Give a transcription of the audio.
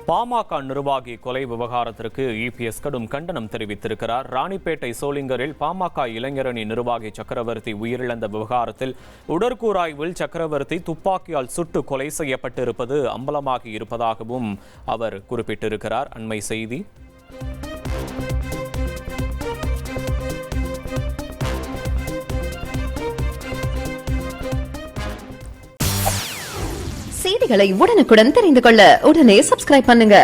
பாமக நிர்வாகி கொலை விவகாரத்திற்கு இபிஎஸ் கடும் கண்டனம் தெரிவித்திருக்கிறார். ராணிப்பேட்டை சோளிங்கரில் பாமக இளைஞரணி நிர்வாகி சக்கரவர்த்தி உயிரிழந்த விவகாரத்தில் உடற்கூறாய்வில் சக்கரவர்த்தி துப்பாக்கியால் சுட்டு கொலை செய்யப்பட்டிருப்பது அம்பலமாகி இருப்பதாகவும் அவர் குறிப்பிட்டிருக்கிறார். அண்மை செய்தி. செய்திகளை உடனுக்குடன் தெரிந்து கொள்ள உடனே சப்ஸ்கிரைப் பண்ணுங்க.